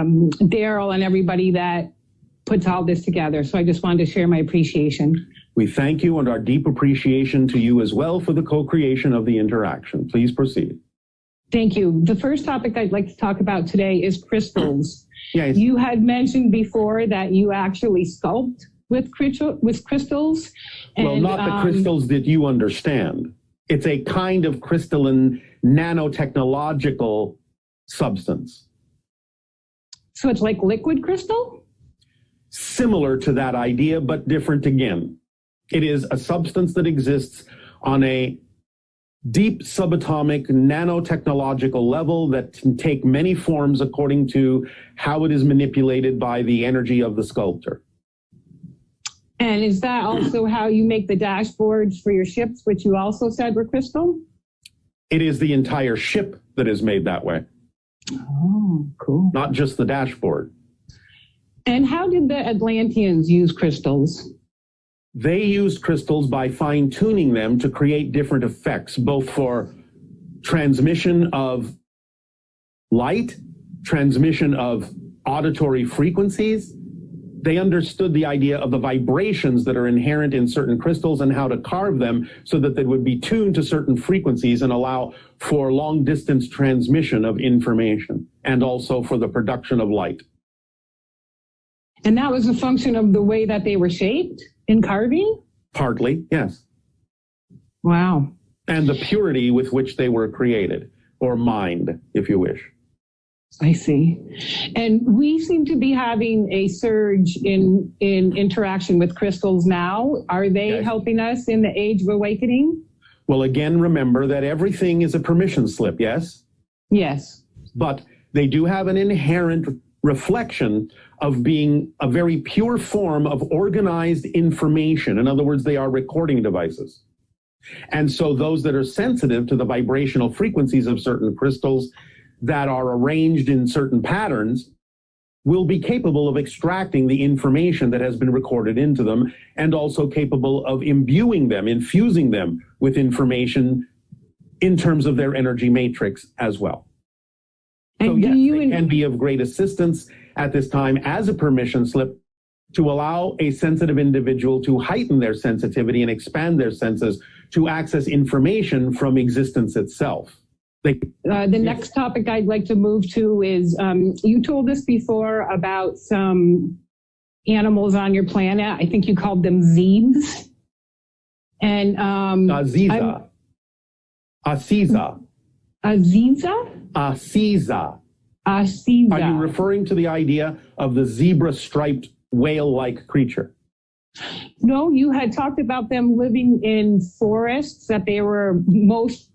Darryl and everybody that puts all this together. So I just wanted to share my appreciation. We thank you and our deep appreciation to you as well for the co-creation of the interaction. Please proceed. Thank you. The first topic I'd like to talk about today is crystals. Yes. You had mentioned before that you actually sculpt with crystals. And, well, not the crystals that you understand. It's a kind of crystalline nanotechnological substance. So it's like liquid crystal? Similar to that idea, but different again. It is a substance that exists on a deep subatomic nanotechnological level that can take many forms according to how it is manipulated by the energy of the sculptor. And is that also how you make the dashboards for your ships, which you also said were crystal? It is the entire ship that is made that way. Oh, cool. Not just the dashboard. And how did the Atlanteans use crystals? They used crystals by fine-tuning them to create different effects, both for transmission of light, transmission of auditory frequencies. They understood the idea of the vibrations that are inherent in certain crystals and how to carve them so that they would be tuned to certain frequencies and allow for long-distance transmission of information and also for the production of light. And that was a function of the way that they were shaped in carving? Partly, yes. Wow. And the purity with which they were created, or mined, if you wish. I see. And we seem to be having a surge in interaction with crystals now. Are they helping us in the age of awakening? Well, again, remember that everything is a permission slip, yes? Yes. But they do have an inherent reflection of being a very pure form of organized information. In other words, they are recording devices. And so those that are sensitive to the vibrational frequencies of certain crystals that are arranged in certain patterns will be capable of extracting the information that has been recorded into them and also capable of imbuing them, infusing them with information in terms of their energy matrix as well. So yes, they can be of great assistance at this time as a permission slip to allow a sensitive individual to heighten their sensitivity and expand their senses to access information from existence itself. The next topic I'd like to move to is, you told us before about some animals on your planet. I think you called them zebes. And Aziza. Asiza. Are you referring to the idea of the zebra-striped whale-like creature? No, you had talked about them living in forests, that they were most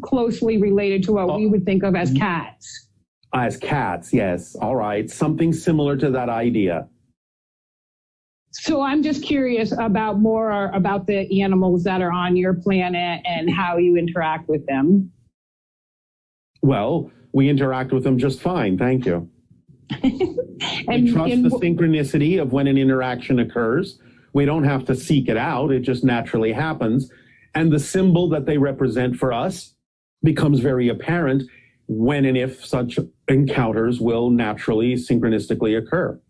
closely related to what we would think of as cats. As cats, yes. All right. Something similar to that idea. So I'm just curious about more about the animals that are on your planet and how you interact with them. Well, we interact with them just fine, thank you. We trust the synchronicity of when an interaction occurs. We don't have to seek it out, it just naturally happens. And the symbol that they represent for us becomes very apparent when and if such encounters will naturally, synchronistically occur.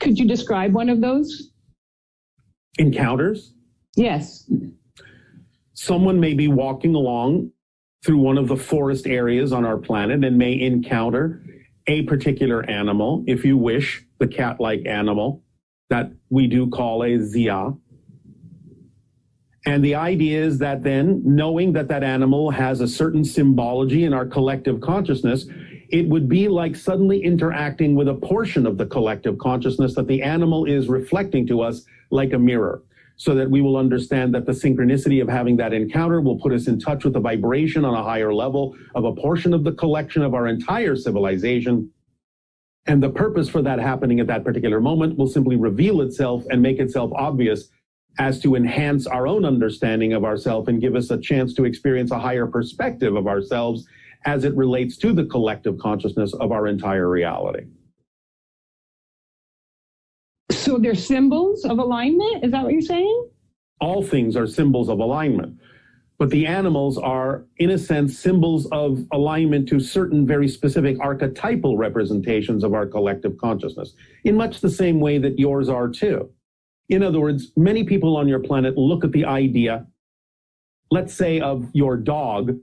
Could you describe one of those? Encounters? Yes. Someone may be walking along through one of the forest areas on our planet and may encounter a particular animal, if you wish, the cat-like animal that we do call a zia. And the idea is that then, knowing that that animal has a certain symbology in our collective consciousness, it would be like suddenly interacting with a portion of the collective consciousness that the animal is reflecting to us like a mirror, so that we will understand that the synchronicity of having that encounter will put us in touch with the vibration on a higher level of a portion of the collection of our entire civilization. And the purpose for that happening at that particular moment will simply reveal itself and make itself obvious as to enhance our own understanding of ourselves and give us a chance to experience a higher perspective of ourselves as it relates to the collective consciousness of our entire reality. So they're symbols of alignment? Is that what you're saying? All things are symbols of alignment. But the animals are, in a sense, symbols of alignment to certain very specific archetypal representations of our collective consciousness, in much the same way that yours are too. In other words, many people on your planet look at the idea, let's say, of your dog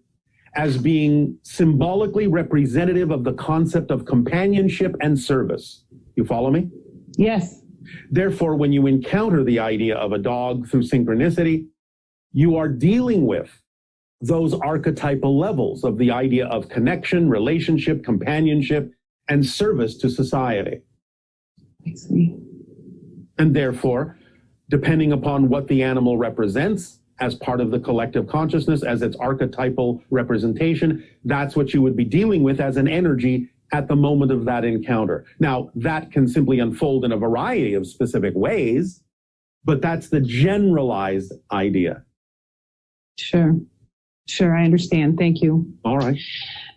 as being symbolically representative of the concept of companionship and service. You follow me? Yes. Therefore, when you encounter the idea of a dog through synchronicity, you are dealing with those archetypal levels of the idea of connection, relationship, companionship, and service to society. I see. And therefore, depending upon what the animal represents as part of the collective consciousness, as its archetypal representation, that's what you would be dealing with as an energy at the moment of that encounter. Now, that can simply unfold in a variety of specific ways, but that's the generalized idea. Sure, I understand. Thank you. All right.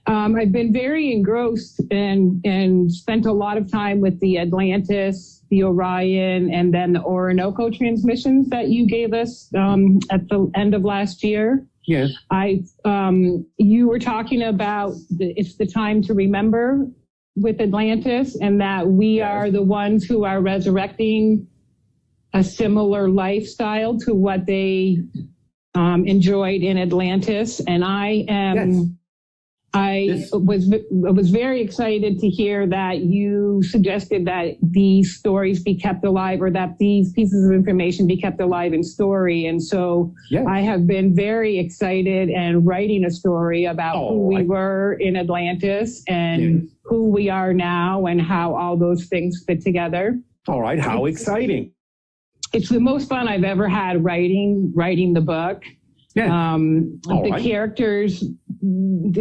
I've been very engrossed and spent a lot of time with the Atlantis, the Orion, and then the Orinoco transmissions that you gave us at the end of last year. Yes. You were talking about it's the time to remember with Atlantis, and that we are the ones who are resurrecting a similar lifestyle to what they enjoyed in Atlantis. And I was very excited to hear that you suggested that these stories be kept alive, or that these pieces of information be kept alive in story. And so I have been very excited and writing a story about who we were in Atlantis and who we are now and how all those things fit together. All right. How exciting. It's the most fun I've ever had writing the book. The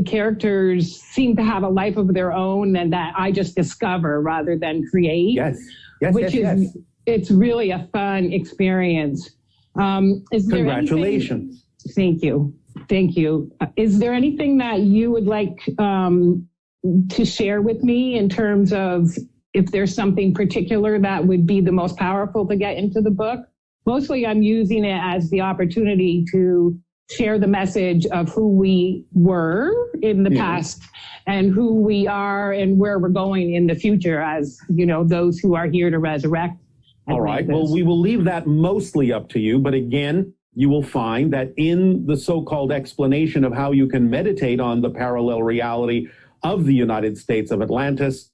characters seem to have a life of their own, and that I just discover rather than create. It's really a fun experience. Congratulations. Thank you. Is there anything that you would like to share with me in terms of if there's something particular that would be the most powerful to get into the book? Mostly I'm using it as the opportunity to share the message of who we were in the past and who we are and where we're going in the future as, those who are here to resurrect. All right. Well, we will leave that mostly up to you. But again, you will find that in the so-called explanation of how you can meditate on the parallel reality of the United States of Atlantis,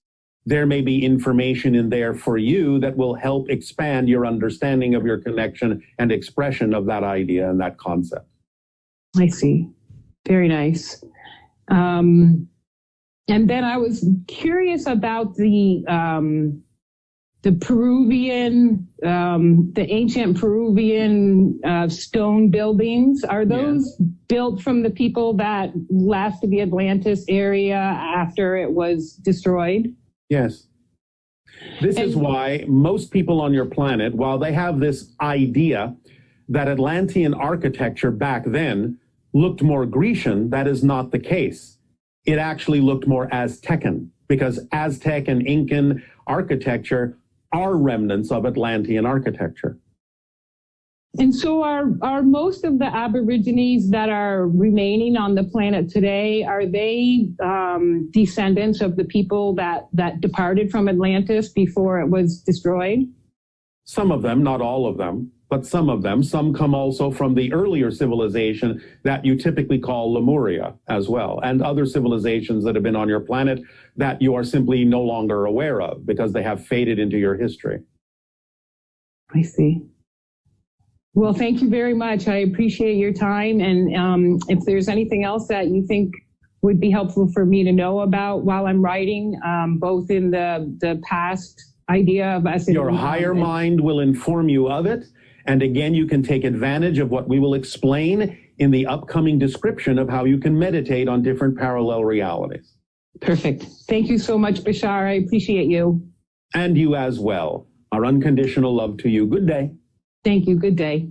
there may be information in there for you that will help expand your understanding of your connection and expression of that idea and that concept. I see. Very nice. And then I was curious about the Peruvian, the ancient Peruvian stone buildings. Are those built from the people that left the Atlantis area after it was destroyed? Yes. This is why most people on your planet, while they have this idea that Atlantean architecture back then looked more Grecian, that is not the case. It actually looked more Aztecan, because Aztec and Incan architecture are remnants of Atlantean architecture. And so are most of the Aborigines that are remaining on the planet today, are they descendants of the people that departed from Atlantis before it was destroyed? Some of them, not all of them, but some of them. Some come also from the earlier civilization that you typically call Lemuria as well, and other civilizations that have been on your planet that you are simply no longer aware of because they have faded into your history. I see. Well, thank you very much. I appreciate your time. And if there's anything else that you think would be helpful for me to know about while I'm writing, both in the past idea of us. Your higher mind will inform you of it. And again, you can take advantage of what we will explain in the upcoming description of how you can meditate on different parallel realities. Perfect. Thank you so much, Bashar. I appreciate you. And you as well. Our unconditional love to you. Good day. Thank you. Good day.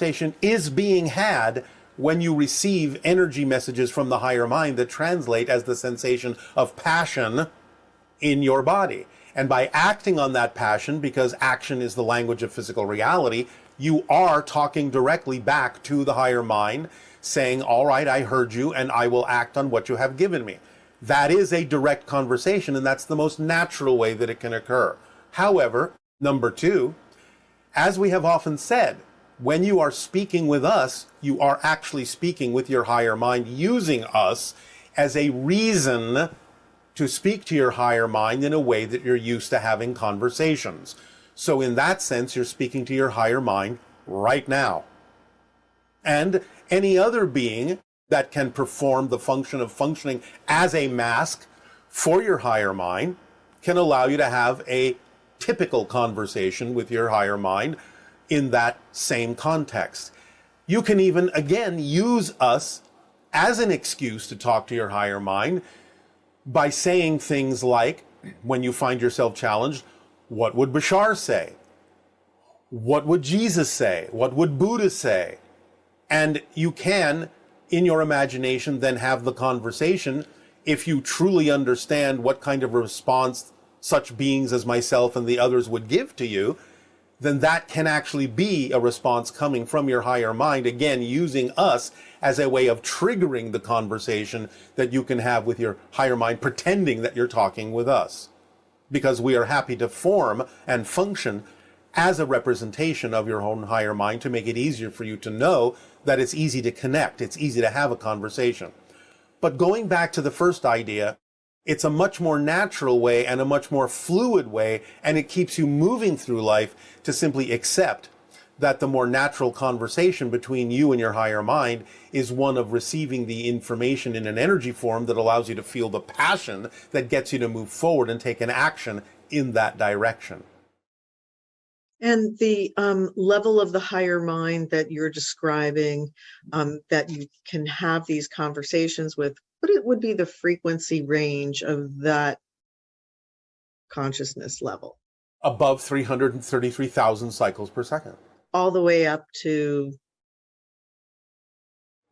Meditation is being had when you receive energy messages from the higher mind that translate as the sensation of passion in your body. And by acting on that passion, because action is the language of physical reality, you are talking directly back to the higher mind, saying, all right, I heard you and I will act on what you have given me. That is a direct conversation, and that's the most natural way that it can occur. However, number two, as we have often said, when you are speaking with us, you are actually speaking with your higher mind, using us as a reason to speak to your higher mind in a way that you're used to having conversations. So in that sense, you're speaking to your higher mind right now. And any other being that can perform the function of functioning as a mask for your higher mind can allow you to have a typical conversation with your higher mind in that same context. You can even, again, use us as an excuse to talk to your higher mind by saying things like, when you find yourself challenged, what would Bashar say? What would Jesus say? What would Buddha say? And you can, in your imagination, then have the conversation if you truly understand what kind of response such beings as myself and the others would give to you, then that can actually be a response coming from your higher mind, again, using us as a way of triggering the conversation that you can have with your higher mind, pretending that you're talking with us. Because we are happy to form and function as a representation of your own higher mind to make it easier for you to know that it's easy to connect, it's easy to have a conversation. But going back to the first idea, it's a much more natural way and a much more fluid way, and it keeps you moving through life to simply accept that the more natural conversation between you and your higher mind is one of receiving the information in an energy form that allows you to feel the passion that gets you to move forward and take an action in that direction. And the level of the higher mind that you're describing, that you can have these conversations with, what it would be the frequency range of that consciousness level? Above 333,000 cycles per second. All the way up to?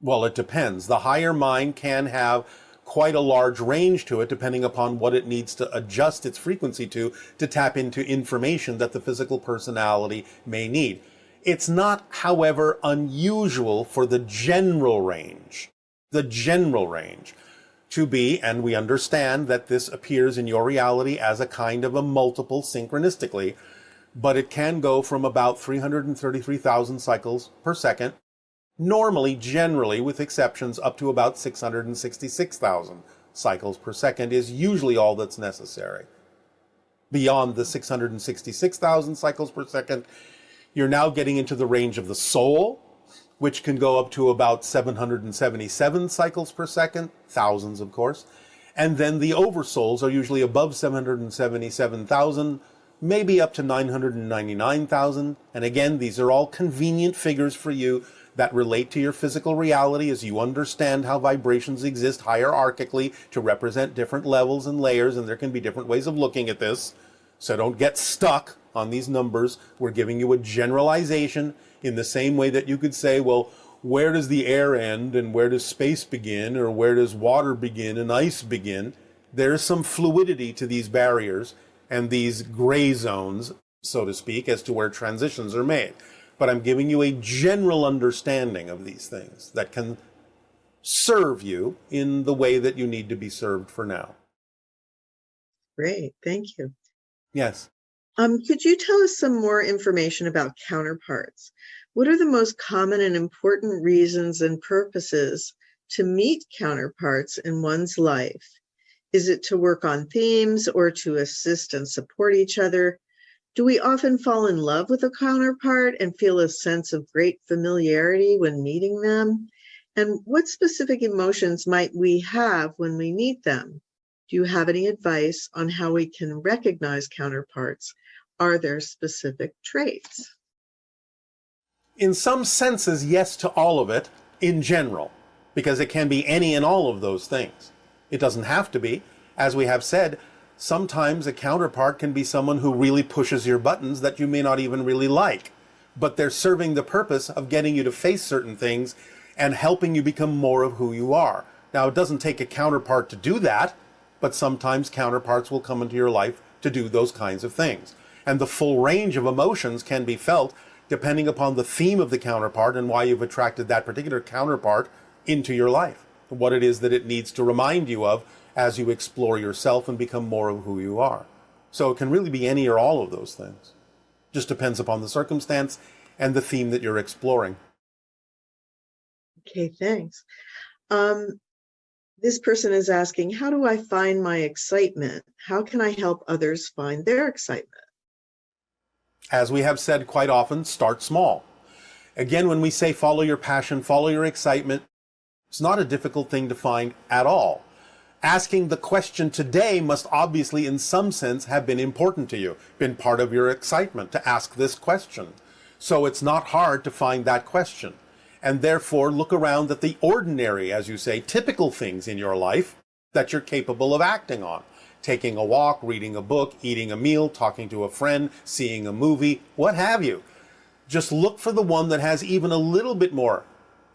Well, it depends. The higher mind can have quite a large range to it, depending upon what it needs to adjust its frequency to tap into information that the physical personality may need. It's not, however, unusual for the general range to be, and we understand that this appears in your reality as a kind of a multiple synchronistically, but it can go from about 333,000 cycles per second, normally, generally, with exceptions, up to about 666,000 cycles per second is usually all that's necessary. Beyond the 666,000 cycles per second, you're now getting into the range of the soul, which can go up to about 777 cycles per second, thousands, of course. And then the oversouls are usually above 777,000, maybe up to 999,000. And again, these are all convenient figures for you that relate to your physical reality as you understand how vibrations exist hierarchically to represent different levels and layers, and there can be different ways of looking at this. So don't get stuck on these numbers. We're giving you a generalization in the same way that you could say, well, where does the air end and where does space begin, or where does water begin and ice begin? There's some fluidity to these barriers and these gray zones, so to speak, as to where transitions are made. But I'm giving you a general understanding of these things that can serve you in the way that you need to be served for now. Great, thank you. Yes. Could you tell us some more information about counterparts? What are the most common and important reasons and purposes to meet counterparts in one's life? Is it to work on themes or to assist and support each other? Do we often fall in love with a counterpart and feel a sense of great familiarity when meeting them? And what specific emotions might we have when we meet them? Do you have any advice on how we can recognize counterparts? Are there specific traits? In some senses, yes to all of it in general, because it can be any and all of those things. It doesn't have to be. As we have said, sometimes a counterpart can be someone who really pushes your buttons that you may not even really like, but they're serving the purpose of getting you to face certain things and helping you become more of who you are. Now, it doesn't take a counterpart to do that, but sometimes counterparts will come into your life to do those kinds of things. And the full range of emotions can be felt depending upon the theme of the counterpart and why you've attracted that particular counterpart into your life, what it is that it needs to remind you of as you explore yourself and become more of who you are. So it can really be any or all of those things. Just depends upon the circumstance and the theme that you're exploring. Okay, thanks. This person is asking, how do I find my excitement? How can I help others find their excitement? As we have said quite often, start small. Again, when we say follow your passion, follow your excitement, it's not a difficult thing to find at all. Asking the question today must obviously in some sense have been important to you, been part of your excitement to ask this question. So it's not hard to find that question. And therefore look around at the ordinary, as you say, typical things in your life that you're capable of acting on. Taking a walk, reading a book, eating a meal, talking to a friend, seeing a movie, what have you. Just look for the one that has even a little bit more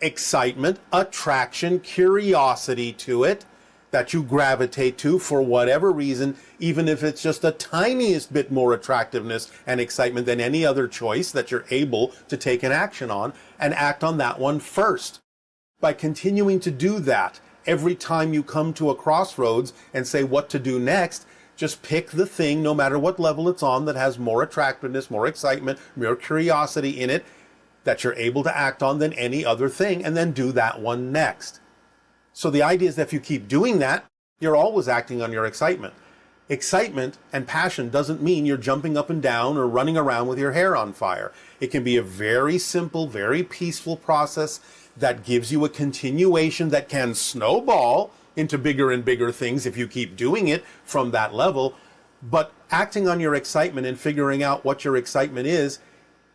excitement, attraction, curiosity to it, that you gravitate to for whatever reason, even if it's just the tiniest bit more attractiveness and excitement than any other choice that you're able to take an action on, and act on that one first. By continuing to do that, every time you come to a crossroads and say what to do next, just pick the thing, no matter what level it's on, that has more attractiveness, more excitement, more curiosity in it, that you're able to act on than any other thing, and then do that one next. So the idea is that if you keep doing that, you're always acting on your excitement. Excitement and passion doesn't mean you're jumping up and down or running around with your hair on fire. It can be a very simple, very peaceful process that gives you a continuation that can snowball into bigger and bigger things if you keep doing it from that level. But acting on your excitement and figuring out what your excitement is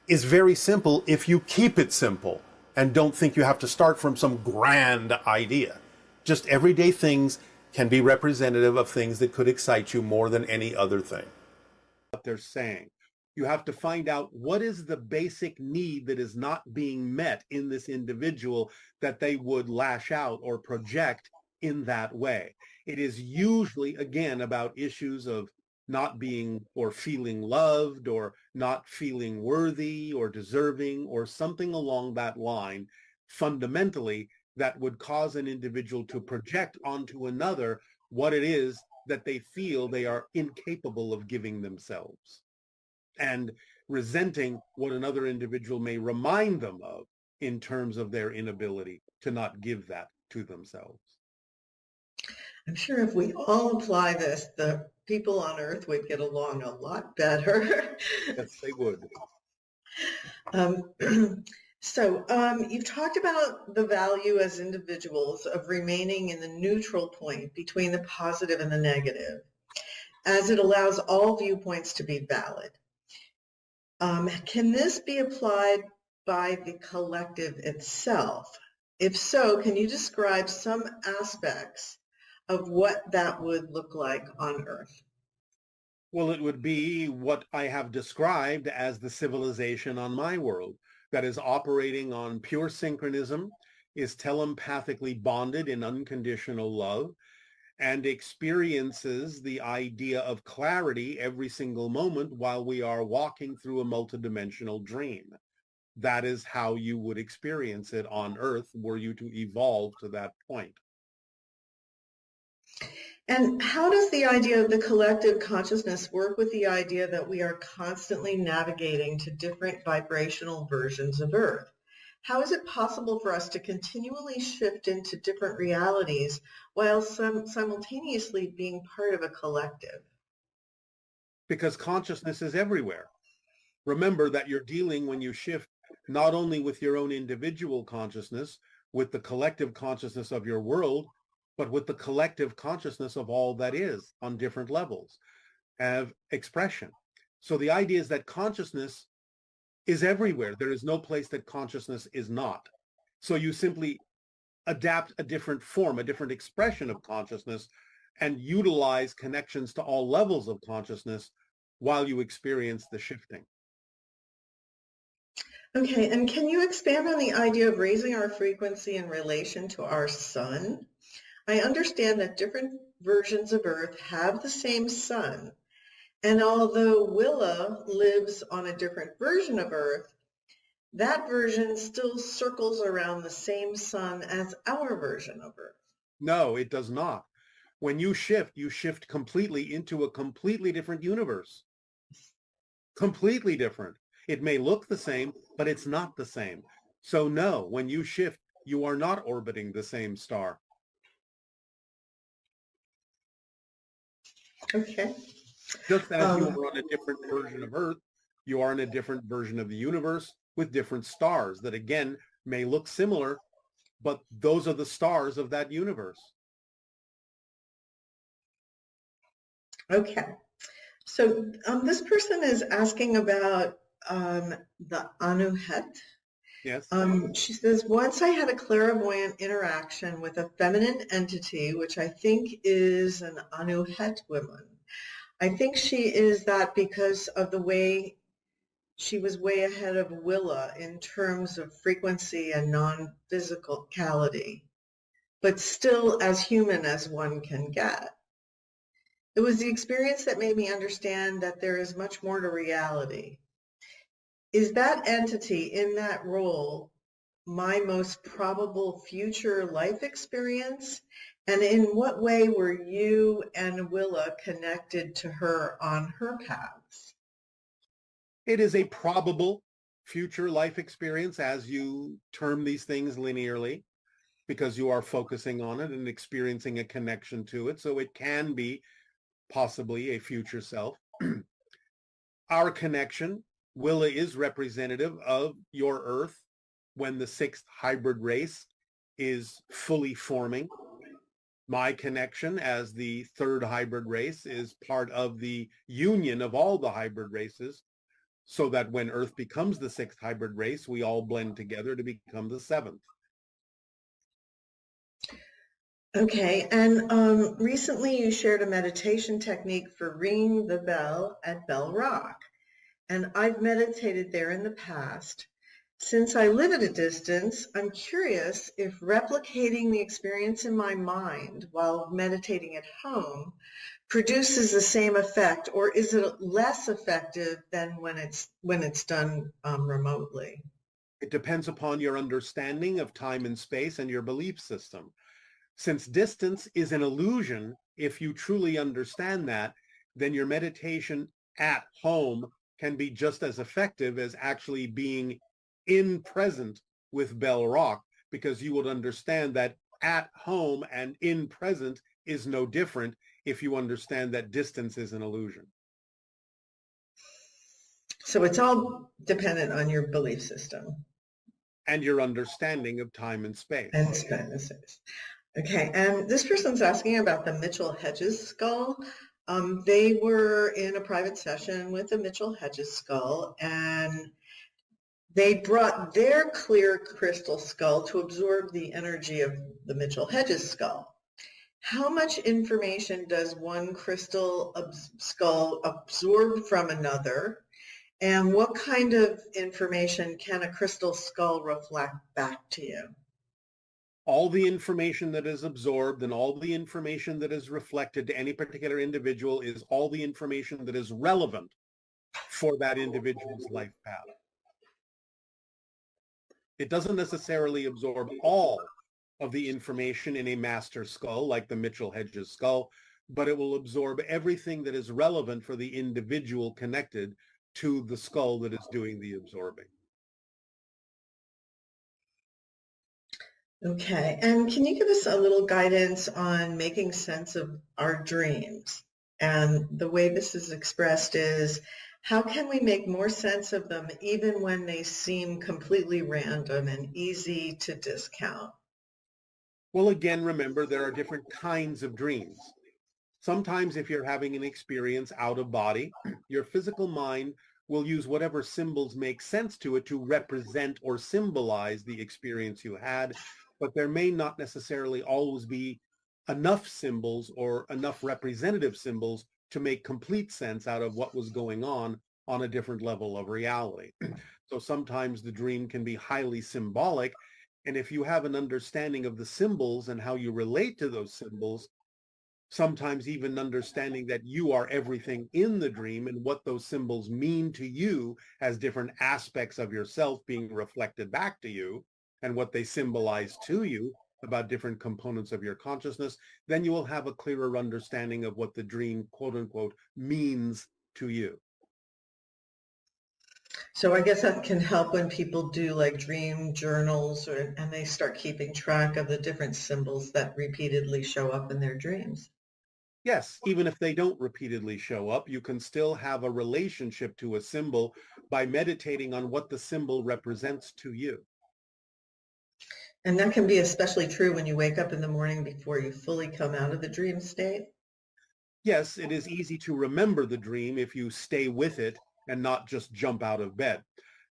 very simple if you keep it simple and don't think you have to start from some grand idea. Just everyday things can be representative of things that could excite you more than any other thing. What they're saying. You have to find out what is the basic need that is not being met in this individual that they would lash out or project in that way. It is usually, again, about issues of not being or feeling loved or not feeling worthy or deserving or something along that line, fundamentally, that would cause an individual to project onto another what it is that they feel they are incapable of giving themselves, and resenting what another individual may remind them of in terms of their inability to not give that to themselves. I'm sure if we all apply this, the people on Earth would get along a lot better. Yes, they would. So you've talked about the value as individuals of remaining in the neutral point between the positive and the negative, as it allows all viewpoints to be valid. Can this be applied by the collective itself? If so, can you describe some aspects of what that would look like on Earth? Well, it would be what I have described as the civilization on my world, that is operating on pure synchronism, is telepathically bonded in unconditional love, and experiences the idea of clarity every single moment while we are walking through a multidimensional dream. That is how you would experience it on Earth were you to evolve to that point. And how does the idea of the collective consciousness work with the idea that we are constantly navigating to different vibrational versions of Earth? How is it possible for us to continually shift into different realities while simultaneously being part of a collective? Because consciousness is everywhere. Remember that you're dealing, when you shift, not only with your own individual consciousness, with the collective consciousness of your world, but with the collective consciousness of all that is on different levels of expression. So the idea is that consciousness is everywhere. There is no place that consciousness is not. So you simply adapt a different form, a different expression of consciousness, and utilize connections to all levels of consciousness while you experience the shifting. Okay, and can you expand on the idea of raising our frequency in relation to our sun? I understand that different versions of Earth have the same sun, and although Willa lives on a different version of Earth, that version still circles around the same sun as our version of Earth. No, it does not. When you shift completely into a completely different universe. Completely different. It may look the same, but it's not the same. So no, when you shift, you are not orbiting the same star. Okay. Just as you are on a different version of Earth, you are in a different version of the universe with different stars that, again, may look similar, but those are the stars of that universe. Okay. So this person is asking about the Anuhet. Yes. She says, once I had a clairvoyant interaction with a feminine entity, which I think is an Anuhet woman. I think she is that because of the way she was way ahead of Willa in terms of frequency and non-physicality, but still as human as one can get. It was the experience that made me understand that there is much more to reality. Is that entity in that role my most probable future life experience? And in what way were you and Willa connected to her on her paths? It is a probable future life experience, as you term these things linearly, because you are focusing on it and experiencing a connection to it. So it can be possibly a future self. Our connection, Willa, is representative of your Earth when the sixth hybrid race is fully forming. My connection as the third hybrid race is part of the union of all the hybrid races, so that when Earth becomes the sixth hybrid race, we all blend together to become the seventh. Okay, and recently you shared a meditation technique for ringing the bell at Bell Rock, and I've meditated there in the past. Since I live at a distance, I'm curious if replicating the experience in my mind while meditating at home produces the same effect, or is it less effective than when it's done remotely? It depends upon your understanding of time and space and your belief system. Since distance is an illusion, if you truly understand that, then your meditation at home can be just as effective as actually being in present with Bell Rock, because you would understand that at home and in present is no different if you understand that distance is an illusion. So it's all dependent on your belief system. And your understanding of time and space. And space. Okay, and this person's asking about the Mitchell Hedges skull. They were in a private session with the Mitchell Hedges skull, and they brought their clear crystal skull to absorb the energy of the Mitchell Hedges skull. How much information does one crystal skull absorb from another? And what kind of information can a crystal skull reflect back to you? All the information that is absorbed and all the information that is reflected to any particular individual is all the information that is relevant for that individual's life path. It doesn't necessarily absorb all of the information in a master skull like the Mitchell Hedges skull, but it will absorb everything that is relevant for the individual connected to the skull that is doing the absorbing. Okay, and can you give us a little guidance on making sense of our dreams? And the way this is expressed is, how can we make more sense of them even when they seem completely random and easy to discount? Well, again, remember, there are different kinds of dreams. Sometimes if you're having an experience out of body, your physical mind will use whatever symbols make sense to it to represent or symbolize the experience you had, but there may not necessarily always be enough symbols or enough representative symbols to make complete sense out of what was going on a different level of reality. So sometimes the dream can be highly symbolic, and if you have an understanding of the symbols and how you relate to those symbols, sometimes even understanding that you are everything in the dream and what those symbols mean to you as different aspects of yourself being reflected back to you and what they symbolize to you about different components of your consciousness, then you will have a clearer understanding of what the dream, quote unquote, means to you. So I guess that can help when people do like dream journals and they start keeping track of the different symbols that repeatedly show up in their dreams. Yes, even if they don't repeatedly show up, you can still have a relationship to a symbol by meditating on what the symbol represents to you. And that can be especially true when you wake up in the morning before you fully come out of the dream state. Yes, it is easy to remember the dream if you stay with it and not just jump out of bed.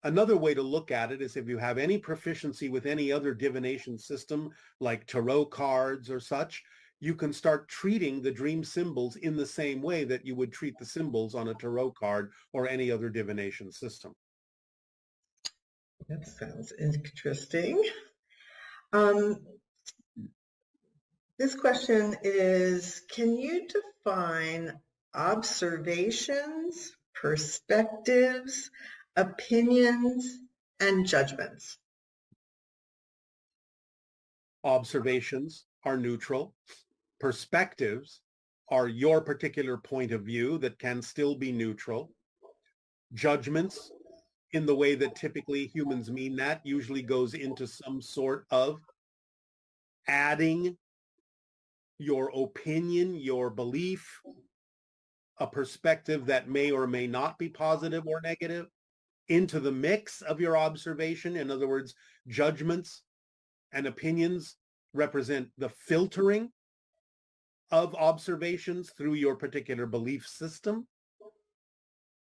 Another way to look at it is if you have any proficiency with any other divination system, like tarot cards or such, you can start treating the dream symbols in the same way that you would treat the symbols on a tarot card or any other divination system. That sounds interesting. This question is, can you define observations, perspectives, opinions, and judgments? Observations are neutral. Perspectives are your particular point of view that can still be neutral. Judgments, in the way that typically humans mean that, usually goes into some sort of adding your opinion, your belief, a perspective that may or may not be positive or negative into the mix of your observation. In other words, judgments and opinions represent the filtering of observations through your particular belief system,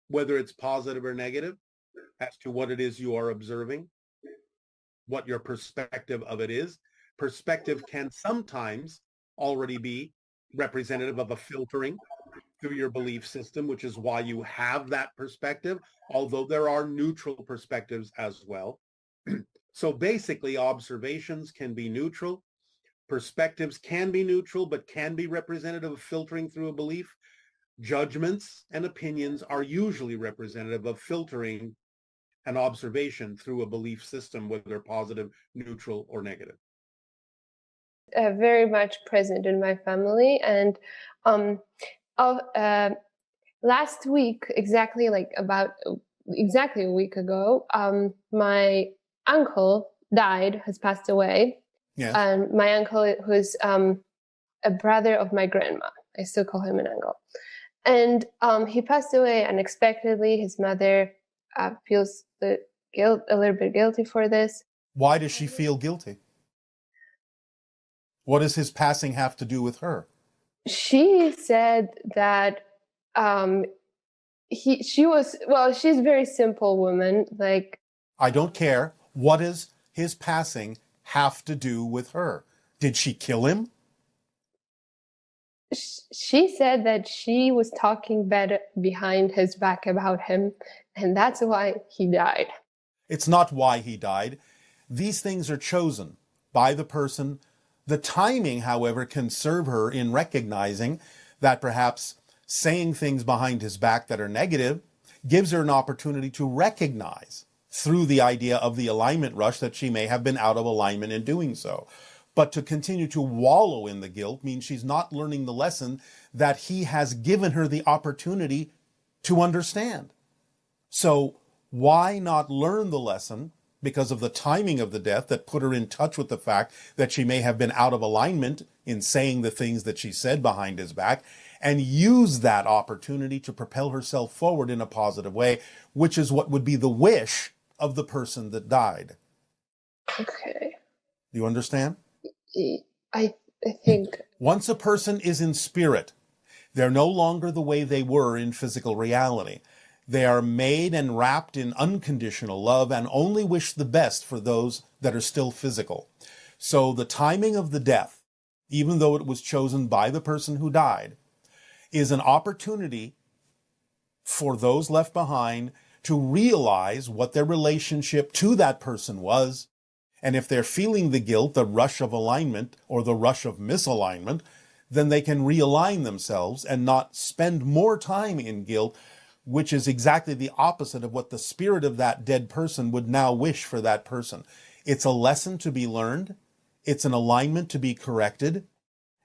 whether it's positive or negative, as to what it is you are observing, what your perspective of it is. Perspective can sometimes already be representative of a filtering through your belief system, which is why you have that perspective, although there are neutral perspectives as well. So basically, observations can be neutral. Perspectives can be neutral, but can be representative of filtering through a belief. Judgments and opinions are usually representative of filtering an observation through a belief system, whether positive, neutral, or negative. Very much present in my family. And last week, exactly a week ago, my uncle died, has passed away. Yes. And my uncle, who's a brother of my grandma, I still call him an uncle. And he passed away unexpectedly. His mother feels a little bit guilty for this. Why does she feel guilty? What does his passing have to do with her? She said that she's a very simple woman. Like, I don't care. What does his passing have to do with her? Did she kill him? She said that she was talking bad behind his back about him, and that's why he died. It's not why he died. These things are chosen by the person. The timing, however, can serve her in recognizing that perhaps saying things behind his back that are negative gives her an opportunity to recognize through the idea of the alignment rush that she may have been out of alignment in doing so. But to continue to wallow in the guilt means she's not learning the lesson that he has given her the opportunity to understand. So why not learn the lesson because of the timing of the death that put her in touch with the fact that she may have been out of alignment in saying the things that she said behind his back, and use that opportunity to propel herself forward in a positive way, which is what would be the wish of the person that died. Okay. Do you understand? I think once a person is in spirit, they're no longer the way they were in physical reality. They are made and wrapped in unconditional love and only wish the best for those that are still physical. So the timing of the death, even though it was chosen by the person who died, is an opportunity for those left behind to realize what their relationship to that person was. And if they're feeling the guilt, the rush of alignment or the rush of misalignment, then they can realign themselves and not spend more time in guilt, which is exactly the opposite of what the spirit of that dead person would now wish for that person. It's a lesson to be learned. It's an alignment to be corrected.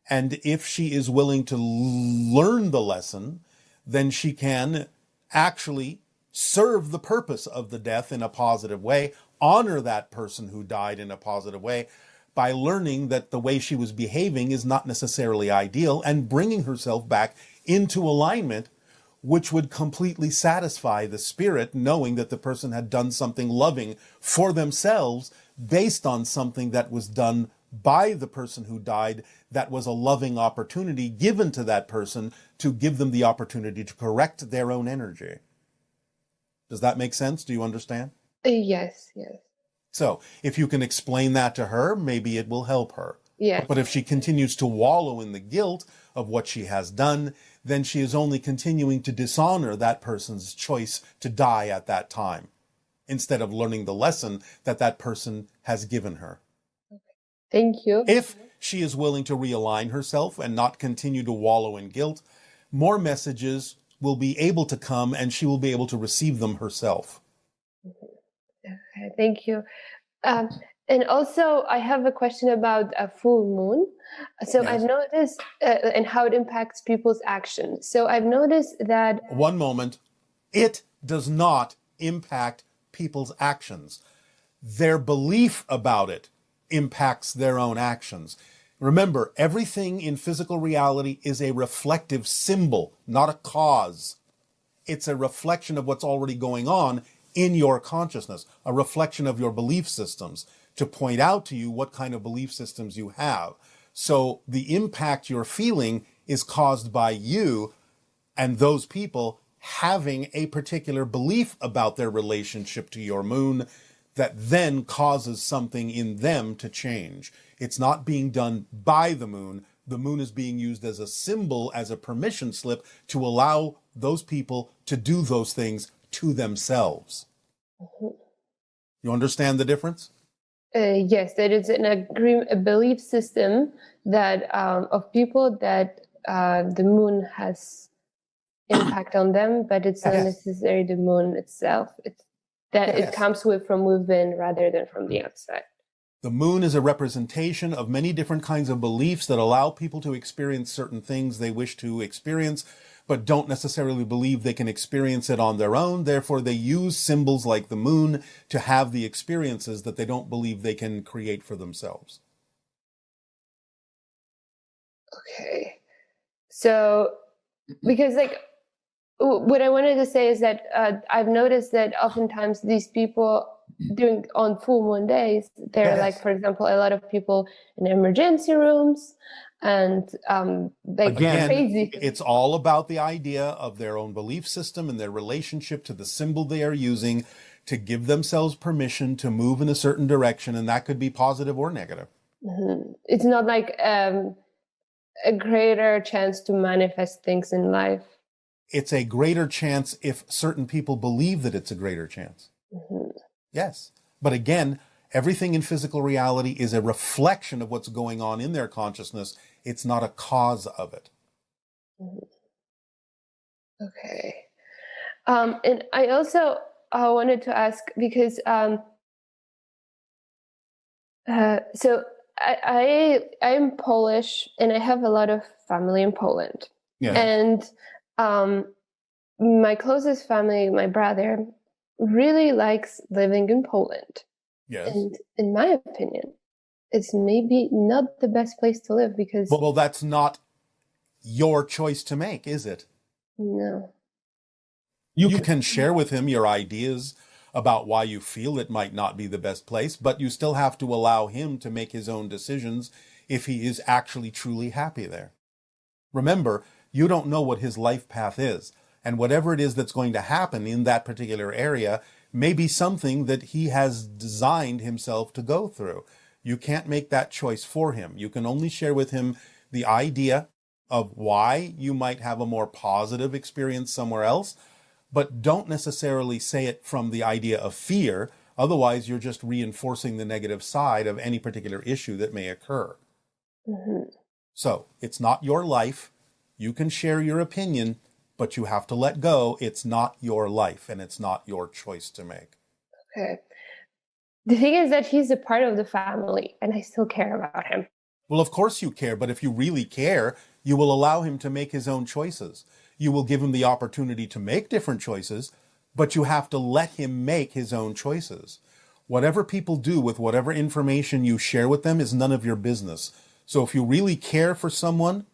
And if she is willing to learn the lesson, then she can actually serve the purpose of the death in a positive way, honor that person who died in a positive way by learning that the way she was behaving is not necessarily ideal, and bringing herself back into alignment, which would completely satisfy the spirit, knowing that the person had done something loving for themselves based on something that was done by the person who died, that was a loving opportunity given to that person to give them the opportunity to correct their own energy. Does that make sense? Do you understand? Yes. So if you can explain that to her, maybe it will help her. Yeah. But if she continues to wallow in the guilt of what she has done, then she is only continuing to dishonor that person's choice to die at that time, instead of learning the lesson that that person has given her. Thank you. If she is willing to realign herself and not continue to wallow in guilt, more messages will be able to come and she will be able to receive them herself. Okay, thank you. And also, I have a question about a full moon. So Yes. I've noticed and how it impacts people's actions. So I've noticed that. One moment. It does not impact people's actions. Their belief about it impacts their own actions. Remember, everything in physical reality is a reflective symbol, not a cause. It's a reflection of what's already going on in your consciousness, a reflection of your belief systems, to point out to you what kind of belief systems you have. So the impact you're feeling is caused by you and those people having a particular belief about their relationship to your moon that then causes something in them to change. It's not being done by the moon. The moon is being used as a symbol, as a permission slip to allow those people to do those things to themselves. You understand the difference? Yes, there is a belief system that of people that the moon has impact on them, but it's not necessarily the moon itself. It's that it comes from within rather than from the outside. The moon is a representation of many different kinds of beliefs that allow people to experience certain things they wish to experience, but don't necessarily believe they can experience it on their own. Therefore, they use symbols like the moon to have the experiences that they don't believe they can create for themselves. Okay. So, because what I wanted to say is that I've noticed that oftentimes these people on full moon days, they're like, for example, a lot of people in emergency rooms and Again, crazy. It's all about the idea of their own belief system and their relationship to the symbol they are using to give themselves permission to move in a certain direction, and that could be positive or negative. Mm-hmm. It's not like a greater chance to manifest things in life. It's a greater chance if certain people believe that it's a greater chance. Mm-hmm. Yes. But again, everything in physical reality is a reflection of what's going on in their consciousness. It's not a cause of it. Mm-hmm. Okay. And I also wanted to ask, because so I'm Polish and I have a lot of family in Poland. Yeah. And my closest family, my brother, really likes living in Poland. Yes. And in my opinion, it's maybe not the best place to live because... Well, that's not your choice to make, is it? No. You can share with him your ideas about why you feel it might not be the best place, but you still have to allow him to make his own decisions if he is actually truly happy there. Remember, you don't know what his life path is, and whatever it is that's going to happen in that particular area may be something that he has designed himself to go through. You can't make that choice for him. You can only share with him the idea of why you might have a more positive experience somewhere else, but don't necessarily say it from the idea of fear. Otherwise, you're just reinforcing the negative side of any particular issue that may occur. Mm-hmm. So it's not your life. You can share your opinion, but you have to let go. It's not your life, and it's not your choice to make. Okay. The thing is that he's a part of the family, and I still care about him. Well, of course you care, but if you really care, you will allow him to make his own choices. You will give him the opportunity to make different choices, but you have to let him make his own choices. Whatever people do with whatever information you share with them is none of your business. So if you really care for someone,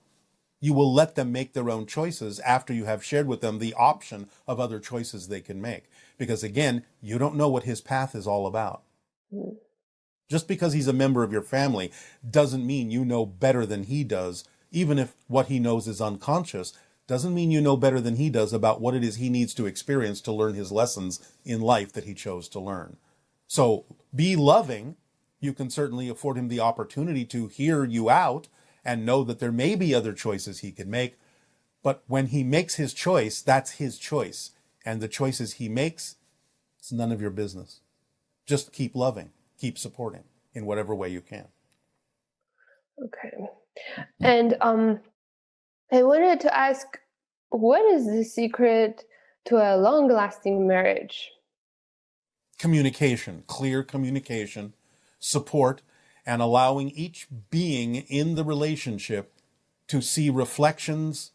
you will let them make their own choices after you have shared with them the option of other choices they can make. Because again, you don't know what his path is all about. Mm. Just because he's a member of your family doesn't mean you know better than he does. Even if what he knows is unconscious, doesn't mean you know better than he does about what it is he needs to experience to learn his lessons in life that he chose to learn. So be loving. You can certainly afford him the opportunity to hear you out and know that there may be other choices he can make. But when he makes his choice, that's his choice. And the choices he makes, it's none of your business. Just keep loving, keep supporting in whatever way you can. Okay. And I wanted to ask, what is the secret to a long-lasting marriage? Communication, clear communication, support, and allowing each being in the relationship to see reflections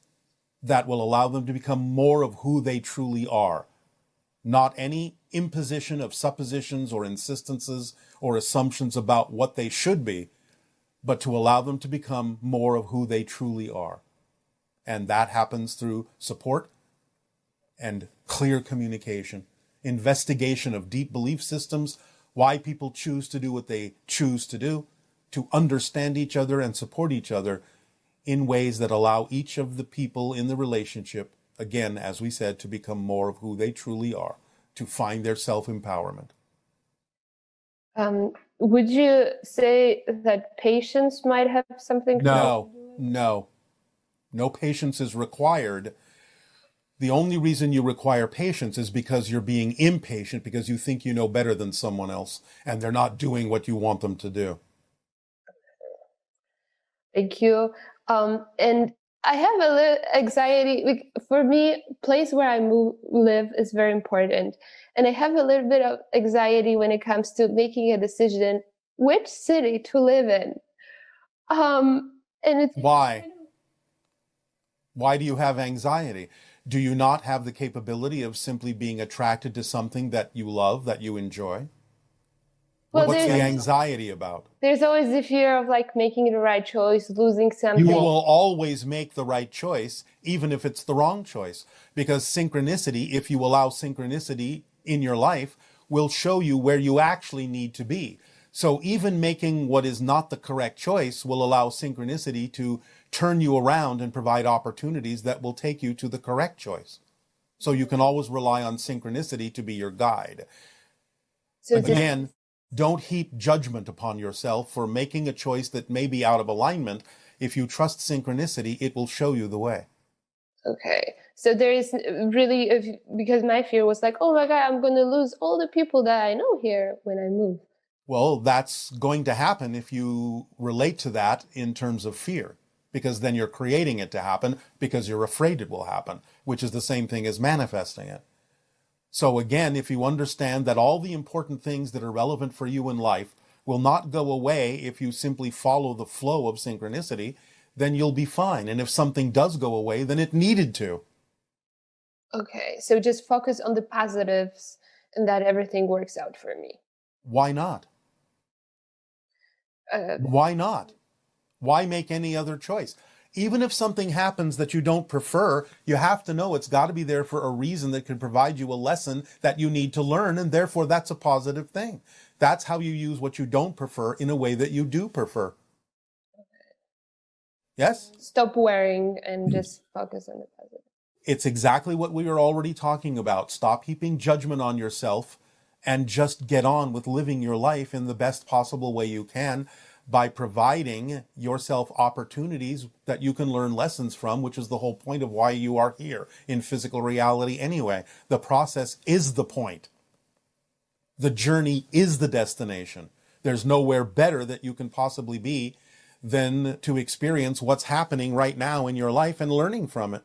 that will allow them to become more of who they truly are. Not any imposition of suppositions or insistences or assumptions about what they should be, but to allow them to become more of who they truly are. And that happens through support and clear communication, investigation of deep belief systems, why people choose to do what they choose to do, to understand each other and support each other in ways that allow each of the people in the relationship, again, as we said, to become more of who they truly are, to find their self-empowerment. Would you say that patience might have something to do with it? No patience is required. The only reason you require patience is because you're being impatient, because you think you know better than someone else and they're not doing what you want them to do. Thank you. And I have a little anxiety. For me, place where I live is very important. And I have a little bit of anxiety when it comes to making a decision which city to live in. And it's why? Why do you have anxiety? Do you not have the capability of simply being attracted to something that you love, that you enjoy? Well, what's the anxiety about? There's always the fear of making the right choice, losing something. You will always make the right choice, even if it's the wrong choice. Because synchronicity, if you allow synchronicity in your life, will show you where you actually need to be. So even making what is not the correct choice will allow synchronicity to turn you around and provide opportunities that will take you to the correct choice. So you can always rely on synchronicity to be your guide. So again, don't heap judgment upon yourself for making a choice that may be out of alignment. If you trust synchronicity, it will show you the way. Okay. So there is really, because my fear was oh my God, I'm going to lose all the people that I know here when I move. Well, that's going to happen if you relate to that in terms of fear, because then you're creating it to happen because you're afraid it will happen, which is the same thing as manifesting it. So again, if you understand that all the important things that are relevant for you in life will not go away if you simply follow the flow of synchronicity, then you'll be fine. And if something does go away, then it needed to. Okay, so just focus on the positives and that everything works out for me. Why not? Why not? Why make any other choice? Even if something happens that you don't prefer, you have to know it's got to be there for a reason that can provide you a lesson that you need to learn, and therefore that's a positive thing. That's how you use what you don't prefer in a way that you do prefer. Okay. Yes? Stop worrying and just focus on the positive. It's exactly what we were already talking about. Stop heaping judgment on yourself and just get on with living your life in the best possible way you can, by providing yourself opportunities that you can learn lessons from, which is the whole point of why you are here in physical reality anyway. The process is the point. The journey is the destination. There's nowhere better that you can possibly be than to experience what's happening right now in your life and learning from it.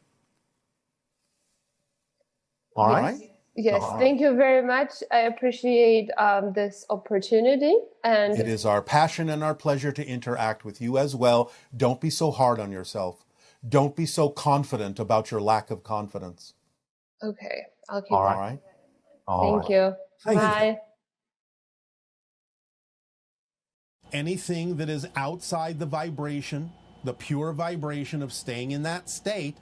All right? Yes, thank you very much. I appreciate this opportunity. And it is our passion and our pleasure to interact with you as well. Don't be so hard on yourself. Don't be so confident about your lack of confidence. Okay, I'll keep All that. right. Thank you. Bye. Anything that is outside the vibration, the pure vibration of staying in that state,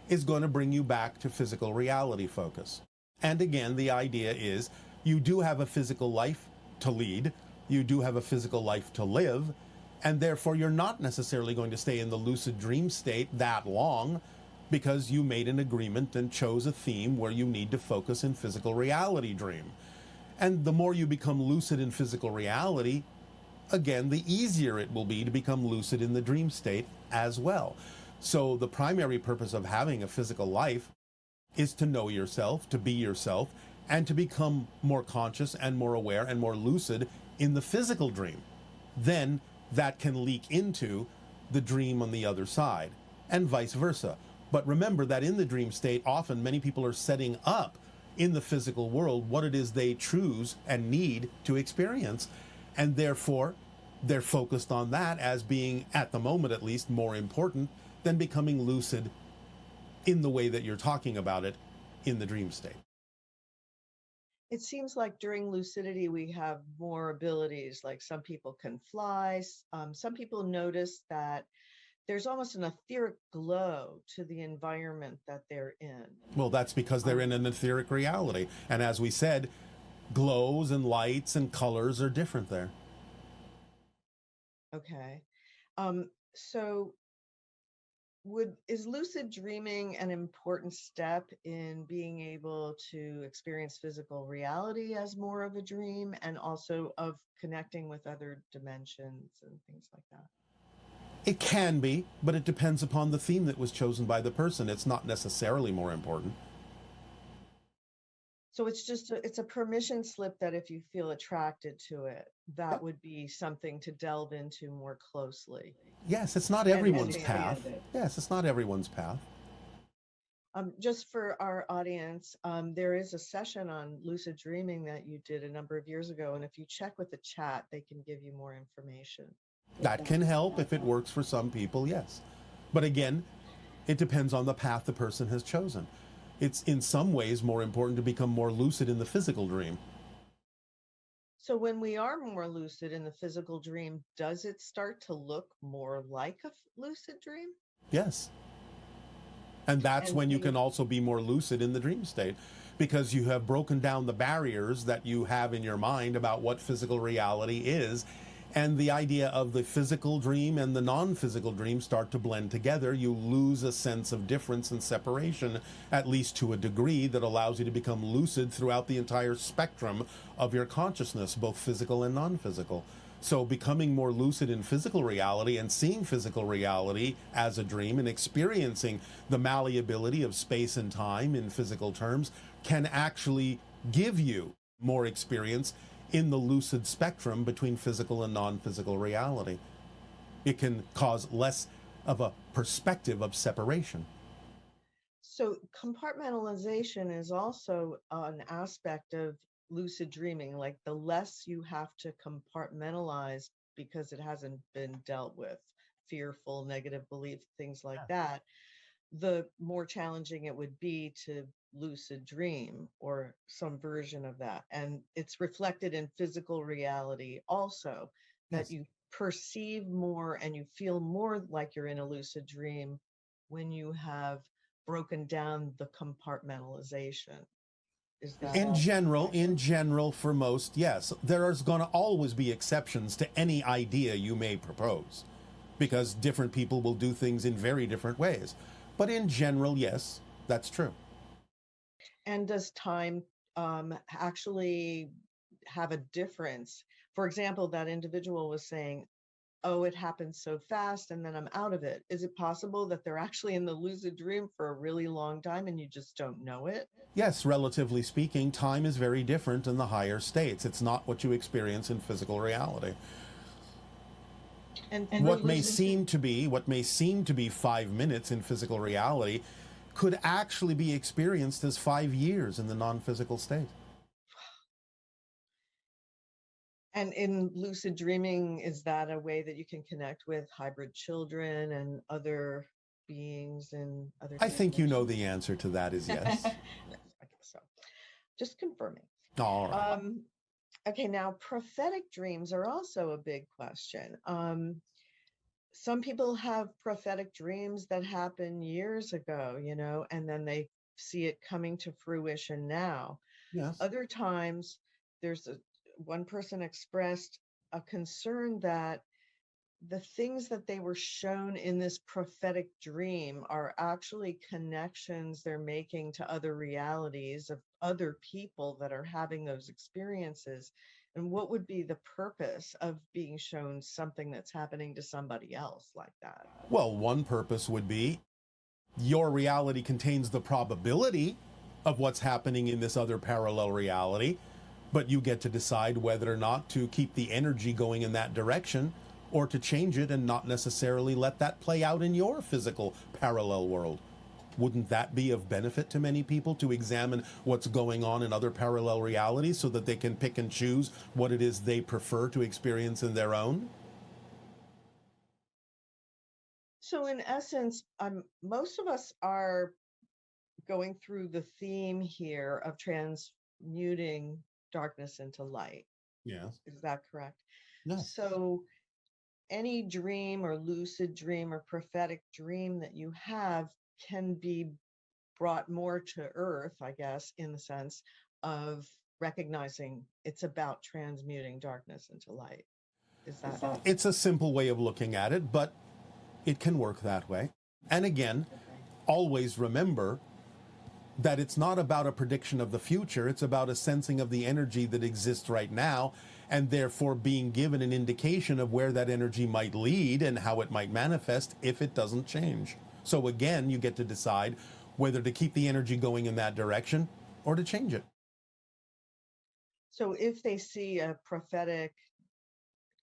is going to bring you back to physical reality focus. And again, the idea is you do have a physical life to lead, you do have a physical life to live, and therefore you're not necessarily going to stay in the lucid dream state that long, because you made an agreement and chose a theme where you need to focus in physical reality dream. And the more you become lucid in physical reality, again, the easier it will be to become lucid in the dream state as well. So the primary purpose of having a physical life is to know yourself, to be yourself, and to become more conscious and more aware and more lucid in the physical dream. Then that can leak into the dream on the other side, and vice versa. But remember that in the dream state, often many people are setting up in the physical world what it is they choose and need to experience, and therefore they're focused on that as being, at the moment at least, more important than becoming lucid in the way that you're talking about it in the dream state. It seems like during lucidity, we have more abilities. Like some people can fly. Some people notice that there's almost an etheric glow to the environment that they're in. Well, that's because they're in an etheric reality. And as we said, glows and lights and colors are different there. Okay. So is lucid dreaming an important step in being able to experience physical reality as more of a dream, and also of connecting with other dimensions and things like that? It can be, but it depends upon the theme that was chosen by the person. It's not necessarily more important. So it's a permission slip that if you feel attracted to it, that would be something to delve into more closely. Yes, it's not everyone's path. Yes, it's not everyone's path. Just for our audience, there is a session on lucid dreaming that you did a number of years ago, and if you check with the chat, they can give you more information. That can help if it works for some people, yes. But again, it depends on the path the person has chosen. It's in some ways more important to become more lucid in the physical dream. So when we are more lucid in the physical dream, does it start to look more like a lucid dream? Yes. And that's when you can also be more lucid in the dream state, because you have broken down the barriers that you have in your mind about what physical reality is. And the idea of the physical dream and the non-physical dream start to blend together. You lose a sense of difference and separation, at least to a degree, that allows you to become lucid throughout the entire spectrum of your consciousness, both physical and non-physical. So becoming more lucid in physical reality and seeing physical reality as a dream and experiencing the malleability of space and time in physical terms can actually give you more experience in the lucid spectrum between physical and non-physical reality. It can cause less of a perspective of separation. So compartmentalization is also an aspect of lucid dreaming. Like the less you have to compartmentalize because it hasn't been dealt with, fearful, negative belief, things like that, the more challenging it would be to lucid dream or some version of that. And it's reflected in physical reality also, that you perceive more and you feel more like you're in a lucid dream when you have broken down the compartmentalization. Is that in general, for most, yes. There is going to always be exceptions to any idea you may propose, because different people will do things in very different ways. But in general, yes, that's true. And does time actually have a difference? For example, that individual was saying, oh, it happens so fast and then I'm out of it. Is it possible that they're actually in the lucid dream for a really long time and you just don't know it? Yes, relatively speaking, time is very different in the higher states. It's not what you experience in physical reality. And what may seem to be 5 minutes in physical reality could actually be experienced as 5 years in the non-physical state. And in lucid dreaming, is that a way that you can connect with hybrid children and other beings and other? I think you know the answer to that is yes. Yes, I guess so. Just confirming. All right. Okay, now prophetic dreams are also a big question. Some people have prophetic dreams that happen years ago, and then they see it coming to fruition now. Yes. Other times, one person expressed a concern that the things that they were shown in this prophetic dream are actually connections they're making to other realities of other people that are having those experiences. And what would be the purpose of being shown something that's happening to somebody else like that? Well, one purpose would be your reality contains the probability of what's happening in this other parallel reality, but you get to decide whether or not to keep the energy going in that direction or to change it and not necessarily let that play out in your physical parallel world. Wouldn't that be of benefit to many people, to examine what's going on in other parallel realities so that they can pick and choose what it is they prefer to experience in their own? So in essence, most of us are going through the theme here of transmuting darkness into light. Yes. Is that correct? No. So any dream or lucid dream or prophetic dream that you have can be brought more to earth, I guess, in the sense of recognizing it's about transmuting darkness into light. Is that? It's a simple way of looking at it, but it can work that way. And again, always remember that it's not about a prediction of the future. It's about a sensing of the energy that exists right now, and therefore being given an indication of where that energy might lead and how it might manifest if it doesn't change. So again, you get to decide whether to keep the energy going in that direction or to change it. So if they see a prophetic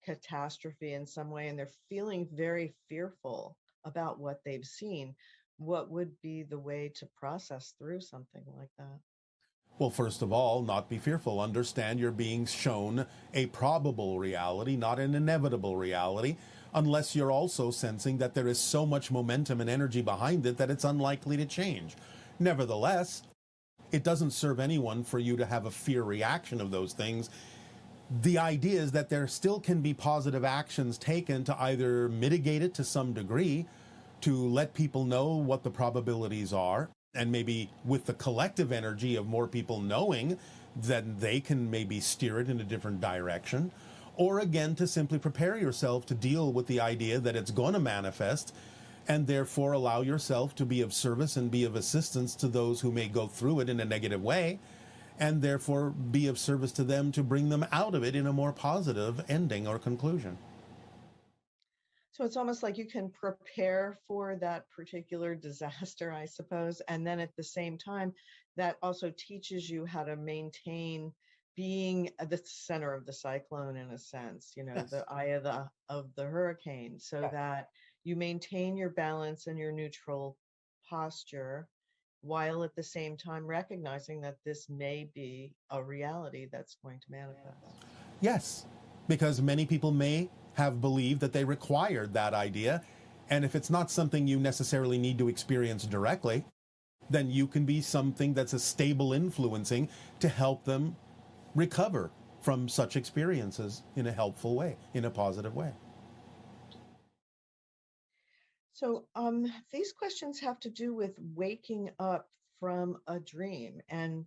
catastrophe in some way and they're feeling very fearful about what they've seen, what would be the way to process through something like that? Well, first of all, not be fearful. Understand you're being shown a probable reality, not an inevitable reality, unless you're also sensing that there is so much momentum and energy behind it that it's unlikely to change. Nevertheless, it doesn't serve anyone for you to have a fear reaction of those things. The idea is that there still can be positive actions taken to either mitigate it to some degree, to let people know what the probabilities are, and maybe with the collective energy of more people knowing, then they can maybe steer it in a different direction. Or again, to simply prepare yourself to deal with the idea that it's going to manifest, and therefore allow yourself to be of service and be of assistance to those who may go through it in a negative way, and therefore be of service to them to bring them out of it in a more positive ending or conclusion. So it's almost like you can prepare for that particular disaster, I suppose. And then at the same time, that also teaches you how to maintain being at the center of the cyclone, in a sense, Yes. the eye of the hurricane, so Yes. that you maintain your balance and your neutral posture, while at the same time recognizing that this may be a reality that's going to manifest. Yes, because many people may have believed that they required that idea. And if it's not something you necessarily need to experience directly, then you can be something that's a stable influencing to help them recover from such experiences in a helpful way, in a positive way. So these questions have to do with waking up from a dream and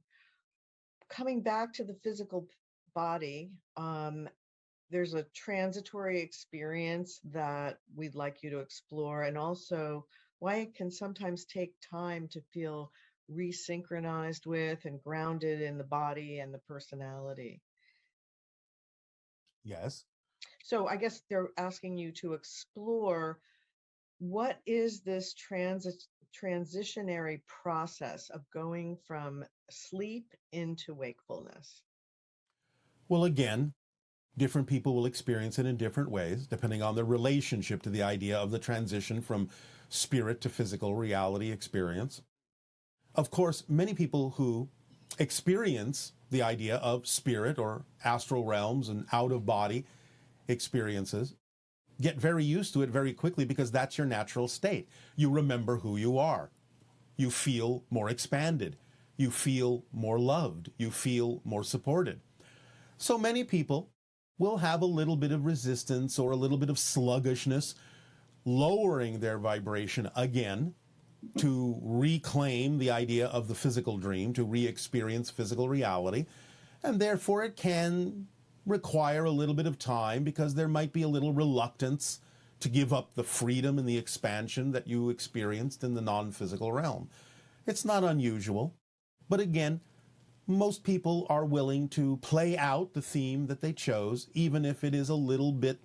coming back to the physical body. There's a transitory experience that we'd like you to explore, and also why it can sometimes take time to feel resynchronized with and grounded in the body and the personality. Yes. So I guess they're asking you to explore what is this transitionary process of going from sleep into wakefulness? Well, again, Different people will experience it in different ways, depending on their relationship to the idea of the transition from spirit to physical reality experience. Of course, many people who experience the idea of spirit or astral realms and out-of-body experiences get very used to it very quickly because that's your natural state. You remember who you are. You feel more expanded. You feel more loved. You feel more supported. So many people will have a little bit of resistance or a little bit of sluggishness, lowering their vibration again to reclaim the idea of the physical dream, to re-experience physical reality. And therefore it can require a little bit of time because there might be a little reluctance to give up the freedom and the expansion that you experienced in the non-physical realm. It's not unusual, but again, most people are willing to play out the theme that they chose, even if it is a little bit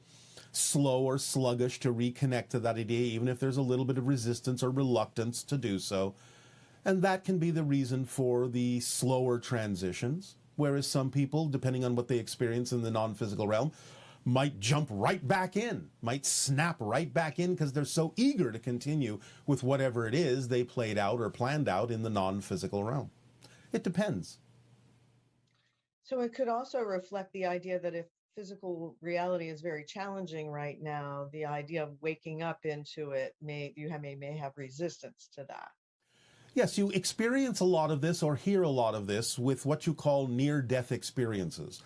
slow or sluggish to reconnect to that idea, even if there's a little bit of resistance or reluctance to do so. And that can be the reason for the slower transitions, whereas some people, depending on what they experience in the non-physical realm, might jump right back in, might snap right back in because they're so eager to continue with whatever it is they played out or planned out in the non-physical realm. It depends. So it could also reflect the idea that if physical reality is very challenging right now, the idea of waking up into it may have resistance to that. Yes, you experience a lot of this or hear a lot of this with what you call near-death experiences,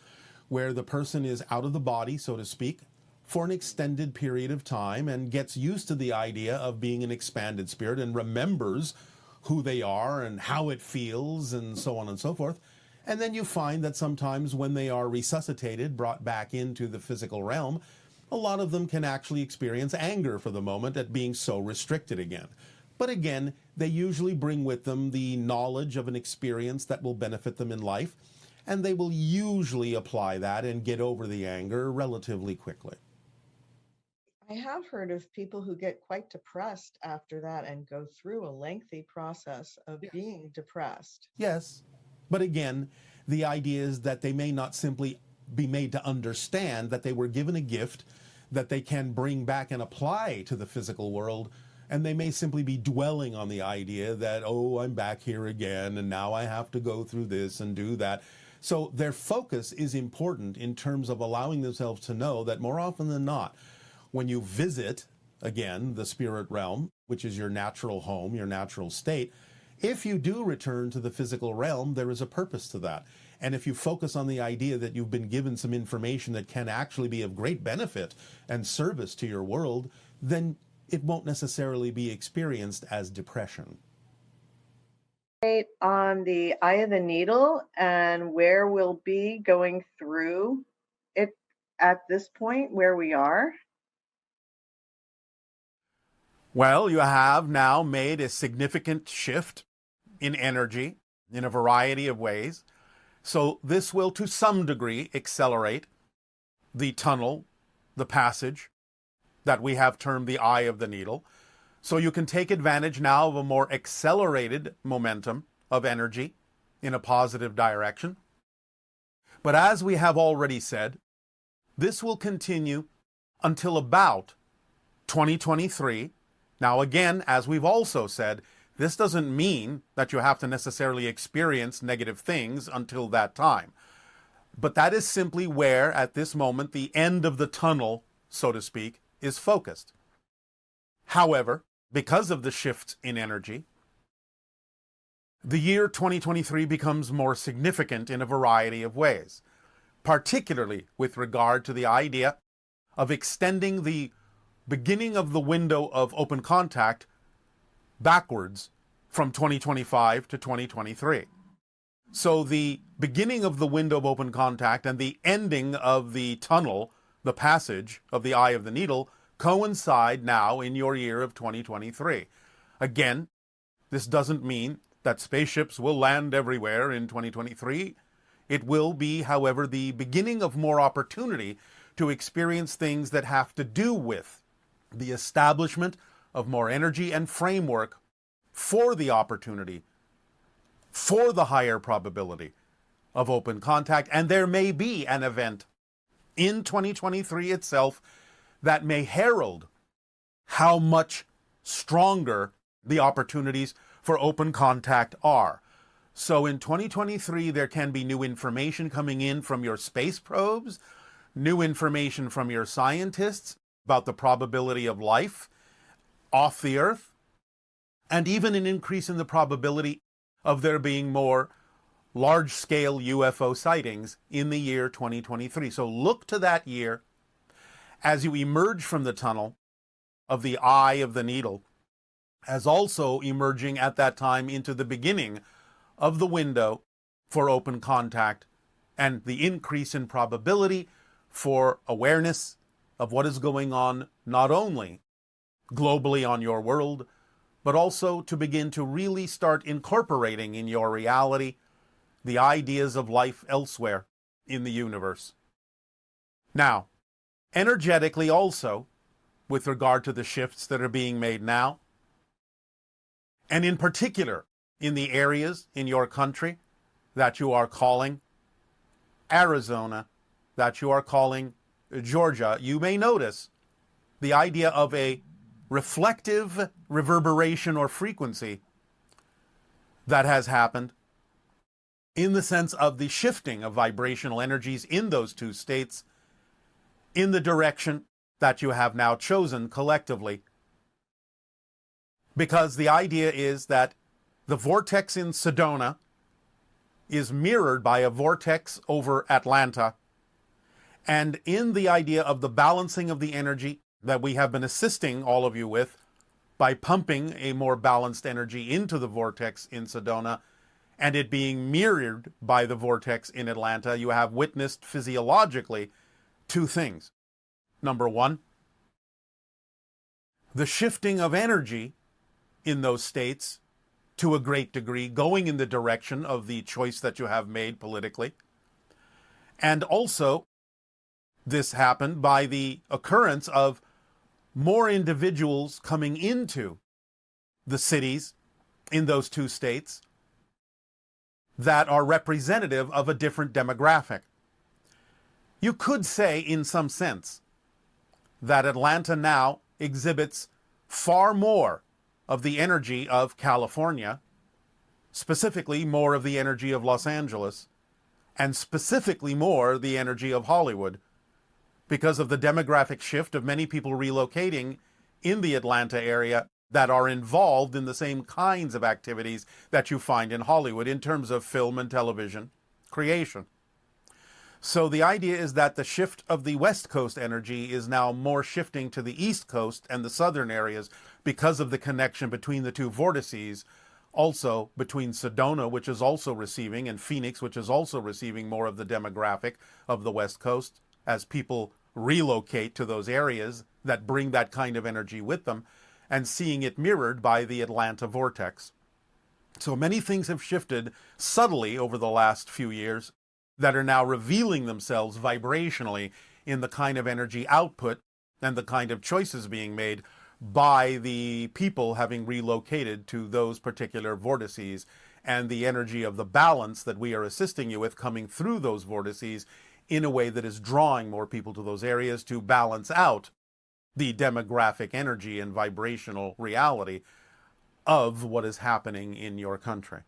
where the person is out of the body, so to speak, for an extended period of time and gets used to the idea of being an expanded spirit and remembers who they are and how it feels and so on and so forth. And then you find that sometimes when they are resuscitated, brought back into the physical realm, a lot of them can actually experience anger for the moment at being so restricted again. But again, they usually bring with them the knowledge of an experience that will benefit them in life, and they will usually apply that and get over the anger relatively quickly. I have heard of people who get quite depressed after that and go through a lengthy process of being depressed. Yes. But again, the idea is that they may not simply be made to understand that they were given a gift that they can bring back and apply to the physical world, and they may simply be dwelling on the idea that, oh, I'm back here again, and now I have to go through this and do that. So their focus is important in terms of allowing themselves to know that more often than not, when you visit, again, the spirit realm, which is your natural home, your natural state, if you do return to the physical realm, there is a purpose to that. And if you focus on the idea that you've been given some information that can actually be of great benefit and service to your world, then it won't necessarily be experienced as depression. On the eye of the needle and where we'll be going through it at this point where we are. Well, you have now made a significant shift in energy in a variety of ways. So this will, to some degree, accelerate the tunnel, the passage that we have termed the eye of the needle. So you can take advantage now of a more accelerated momentum of energy in a positive direction. But as we have already said, this will continue until about 2023. Now, again, as we've also said, this doesn't mean that you have to necessarily experience negative things until that time. But that is simply where, at this moment, the end of the tunnel, so to speak, is focused. However, because of the shifts in energy, the year 2023 becomes more significant in a variety of ways, particularly with regard to the idea of extending the beginning of the window of open contact backwards from 2025 to 2023. So the beginning of the window of open contact and the ending of the tunnel, the passage of the eye of the needle, coincide now in your year of 2023. Again, this doesn't mean that spaceships will land everywhere in 2023. It will be, however, the beginning of more opportunity to experience things that have to do with the establishment of more energy and framework for the opportunity, for the higher probability of open contact. And there may be an event in 2023 itself that may herald how much stronger the opportunities for open contact are. So in 2023, there can be new information coming in from your space probes, new information from your scientists about the probability of life off the Earth, and even an increase in the probability of there being more large-scale UFO sightings in the year 2023. So look to that year as you emerge from the tunnel of the eye of the needle, as also emerging at that time into the beginning of the window for open contact and the increase in probability for awareness of what is going on, not only globally on your world, but also to begin to really start incorporating in your reality the ideas of life elsewhere in the universe. Now, energetically also, with regard to the shifts that are being made now, and in particular in the areas in your country that you are calling Arizona, that you are calling Georgia, you may notice the idea of a reflective reverberation or frequency that has happened in the sense of the shifting of vibrational energies in those two states in the direction that you have now chosen collectively. Because the idea is that the vortex in Sedona is mirrored by a vortex over Atlanta. And in the idea of the balancing of the energy that we have been assisting all of you with by pumping a more balanced energy into the vortex in Sedona and it being mirrored by the vortex in Atlanta, you have witnessed physiologically two things. Number one, the shifting of energy in those states to a great degree, going in the direction of the choice that you have made politically. And also, this happened by the occurrence of more individuals coming into the cities in those two states that are representative of a different demographic. You could say, in some sense, that Atlanta now exhibits far more of the energy of California, specifically more of the energy of Los Angeles, and specifically more the energy of Hollywood, because of the demographic shift of many people relocating in the Atlanta area that are involved in the same kinds of activities that you find in Hollywood in terms of film and television creation. So the idea is that the shift of the West Coast energy is now more shifting to the East Coast and the southern areas because of the connection between the two vortices, also between Sedona, which is also receiving, and Phoenix, which is also receiving more of the demographic of the West Coast as people relocate to those areas that bring that kind of energy with them, and seeing it mirrored by the Atlanta vortex. So many things have shifted subtly over the last few years that are now revealing themselves vibrationally in the kind of energy output and the kind of choices being made by the people having relocated to those particular vortices, and the energy of the balance that we are assisting you with coming through those vortices in a way that is drawing more people to those areas to balance out the demographic energy and vibrational reality of what is happening in your country.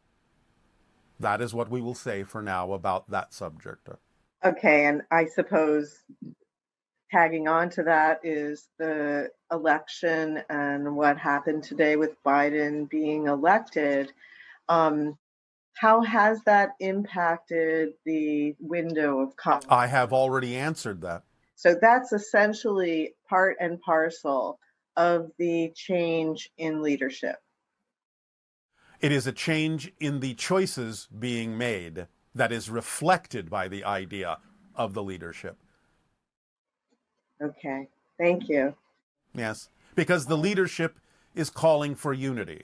That is what we will say for now about that subject. Okay, and I suppose tagging on to that is the election and what happened today with Biden being elected. How has that impacted the window of conflict? I have already answered that. So that's essentially part and parcel of the change in leadership. It is a change in the choices being made that is reflected by the idea of the leadership. Okay, thank you. Yes, because the leadership is calling for unity.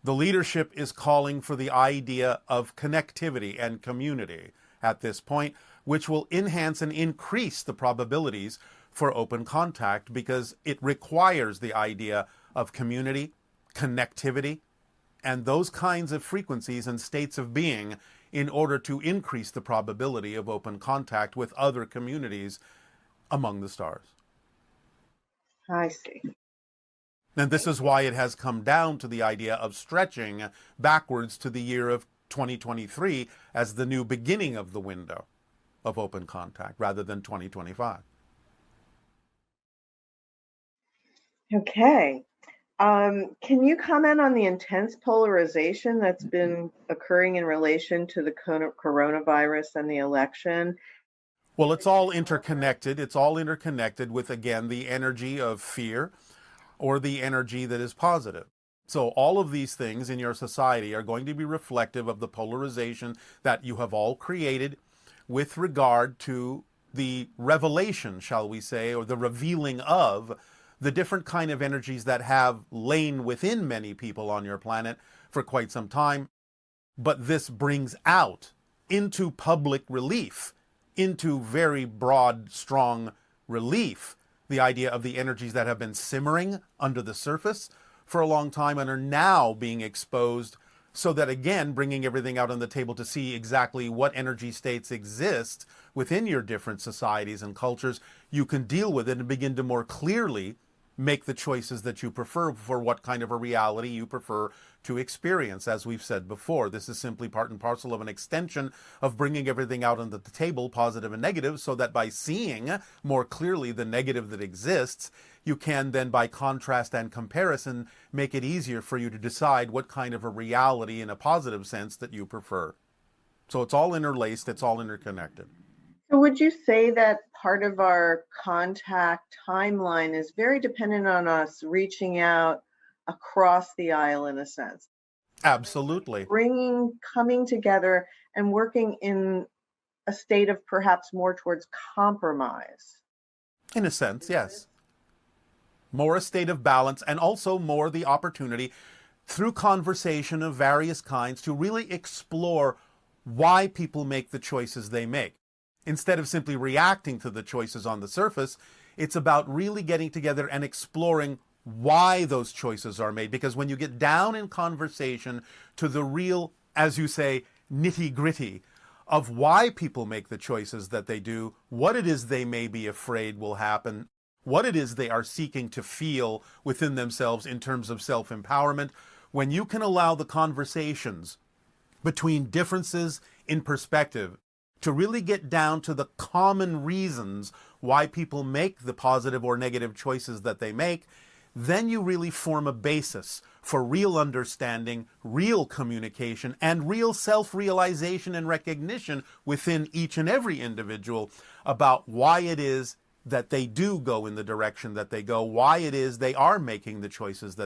The leadership is calling for the idea of connectivity and community at this point, which will enhance and increase the probabilities for open contact because it requires the idea of community, connectivity, and those kinds of frequencies and states of being in order to increase the probability of open contact with other communities among the stars. I see. And this is why it has come down to the idea of stretching backwards to the year of 2023 as the new beginning of the window of open contact rather than 2025. Okay. Can you comment on the intense polarization that's been occurring in relation to the coronavirus and the election? Well, it's all interconnected. It's all interconnected with, again, the energy of fear or the energy that is positive. So all of these things in your society are going to be reflective of the polarization that you have all created with regard to the revelation, shall we say, or the revealing of the different kind of energies that have lain within many people on your planet for quite some time. But this brings out into public relief, into very broad, strong relief, the idea of the energies that have been simmering under the surface for a long time and are now being exposed, so that, again, bringing everything out on the table to see exactly what energy states exist within your different societies and cultures, you can deal with it and begin to more clearly make the choices that you prefer for what kind of a reality you prefer to experience. As we've said before, this is simply part and parcel of an extension of bringing everything out on the table, positive and negative, so that by seeing more clearly the negative that exists, you can then, by contrast and comparison, make it easier for you to decide what kind of a reality in a positive sense that you prefer. So it's all interlaced, it's all interconnected. So would you say that part of our contact timeline is very dependent on us reaching out across the aisle in a sense? Absolutely. Coming together and working in a state of perhaps more towards compromise. In a sense, yes. More a state of balance, and also more the opportunity through conversation of various kinds to really explore why people make the choices they make. Instead of simply reacting to the choices on the surface, it's about really getting together and exploring why those choices are made. Because when you get down in conversation to the real, as you say, nitty-gritty of why people make the choices that they do, what it is they may be afraid will happen, what it is they are seeking to feel within themselves in terms of self-empowerment, when you can allow the conversations between differences in perspective to really get down to the common reasons why people make the positive or negative choices that they make, then you really form a basis for real understanding, real communication, and real self-realization and recognition within each and every individual about why it is that they do go in the direction that they go, why it is they are making the choices that